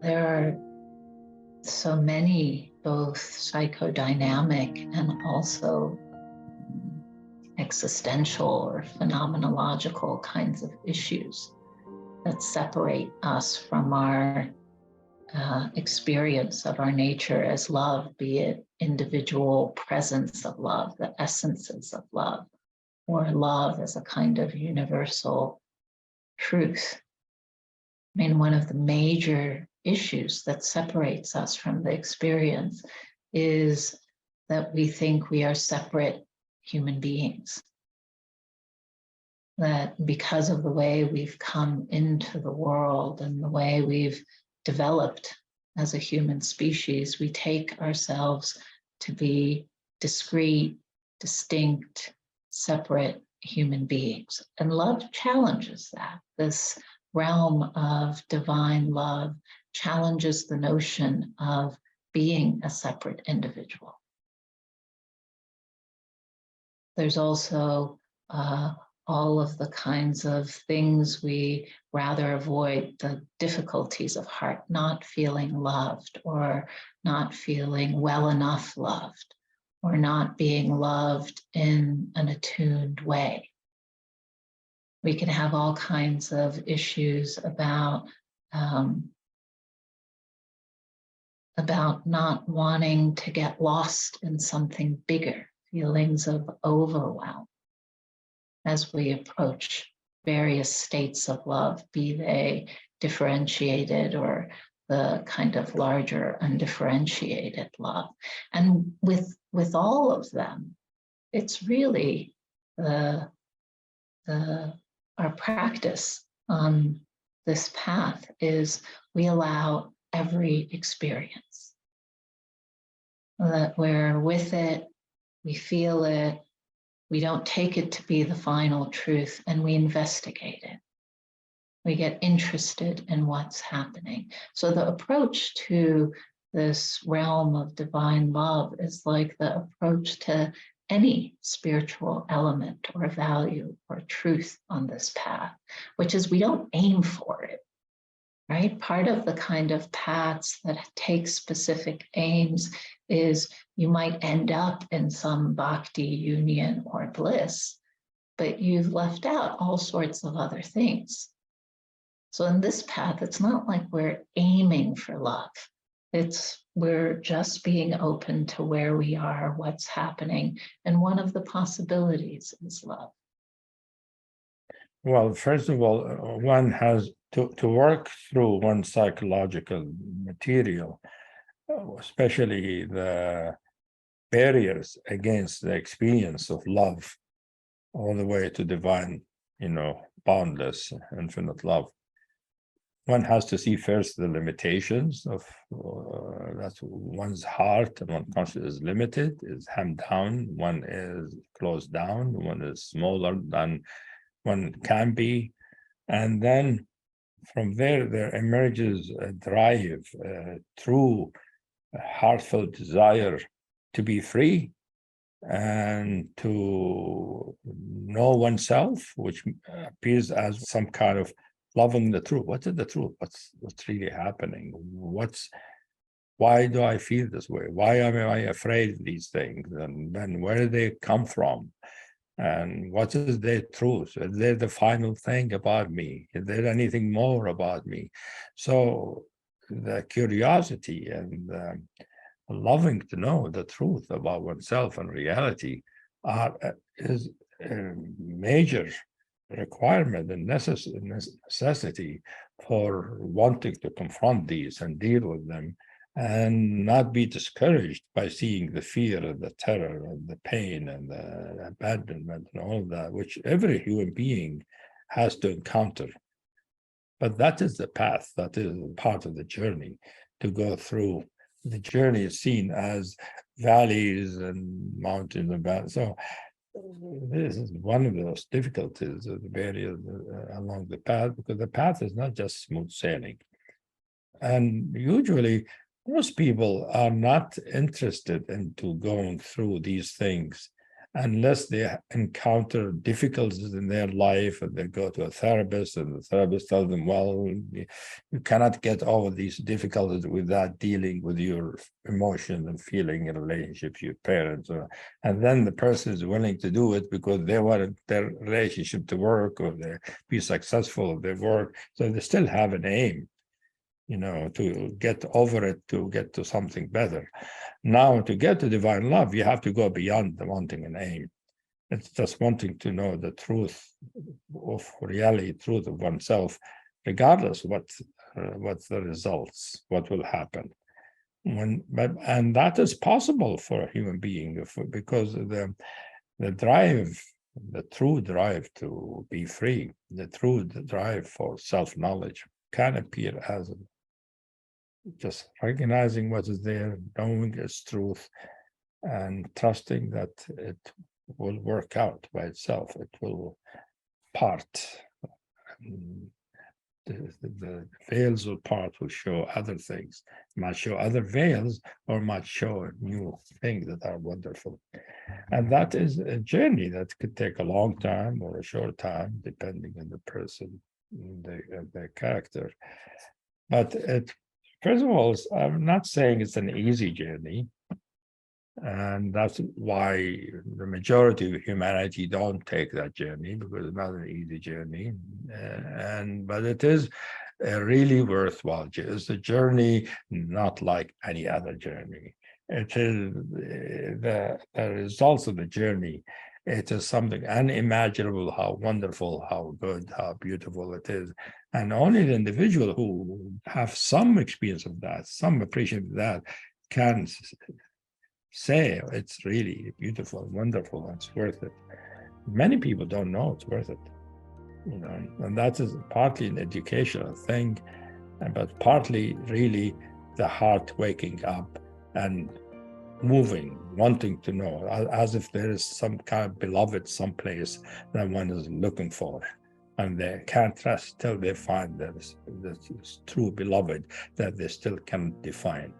There are so many, both psychodynamic and also existential or phenomenological kinds of issues that separate us from our experience of our nature as love, be it individual presence of love, the essences of love, or love as a kind of universal truth. I mean, one of the major issues that separates us from the experience is that we think we are separate human beings. That because of the way we've come into the world and the way we've developed as a human species, we take ourselves to be discrete, distinct, separate human beings. And love challenges that. This realm of divine love challenges the notion of being a separate individual. There's also all of the kinds of things we rather avoid, the difficulties of heart, not feeling loved or not feeling well enough loved or not being loved in an attuned way. We can have all kinds of issues about not wanting to get lost in something bigger, feelings of overwhelm as we approach various states of love, be they differentiated or the kind of larger undifferentiated love. And with all of them, it's really our practice on this path is we allow every experience. That we're with it, we feel it, we don't take it to be the final truth, and we investigate it. We get interested in what's happening. So the approach to this realm of divine love is like the approach to any spiritual element or value or truth on this path, which is we don't aim for it, right? Part of the kind of paths that take specific aims is you might end up in some bhakti union or bliss, but you've left out all sorts of other things. So in this path, it's not like we're aiming for love. We're just being open to where we are, what's happening. And one of the possibilities is love. Well, first of all, one has to work through one's psychological material, especially the barriers against the experience of love, all the way to divine, boundless, infinite love. One has to see first the limitations of that one's heart and one's consciousness is limited, is hemmed down, one is closed down, one is smaller than one can be. And then from there emerges a drive, true heartfelt desire to be free and to know oneself, which appears as some kind of loving the truth. What is the truth? What's really happening? Why do I feel this way? Why am I afraid of these things? And then where do they come from? And what is their truth? Is there the final thing about me? Is there anything more about me? So the curiosity and loving to know the truth about oneself and reality is a major requirement and necessity for wanting to confront these and deal with them, and not be discouraged by seeing the fear and the terror and the pain and the abandonment and all that, which every human being has to encounter. But that is the path, that is part of the journey to go through. The journey is seen as valleys and mountains and valleys. So this is one of those difficulties, the barriers along the path, because the path is not just smooth sailing. And usually, most people are not interested into going through these things unless they encounter difficulties in their life and they go to a therapist and the therapist tells them, well, you cannot get over these difficulties without dealing with your emotions and feeling in relationships, your parents, and then the person is willing to do it because they want their relationship to work or they be successful at their work. So they still have an aim, to get over it, to get to something better. Now, to get to divine love, you have to go beyond the wanting an aim. It's just wanting to know the truth of reality, truth of oneself, regardless what the results, what will happen. And that is possible for a human being because the drive, the true drive to be free, the true drive for self-knowledge can appear as just recognizing what is there, knowing its truth, and trusting that it will work out by itself. It will part. The veils will part, will show other things. It might show other veils or might show new things that are wonderful. And that is a journey that could take a long time or a short time, depending on the person, their character. But first of all, I'm not saying it's an easy journey. And that's why the majority of humanity don't take that journey, because it's not an easy journey. But it is a really worthwhile journey. It's a journey not like any other journey. It is the results of the journey. It is something unimaginable, how wonderful, how good, how beautiful it is. And only the individual who have some experience of that, some appreciation of that, can say it's really beautiful, wonderful, it's worth it. Many people don't know it's worth it, and that is partly an educational thing, but partly really the heart waking up and moving, wanting to know, as if there is some kind of beloved someplace that one is looking for, and they can't trust till they find this true beloved that they still can't define.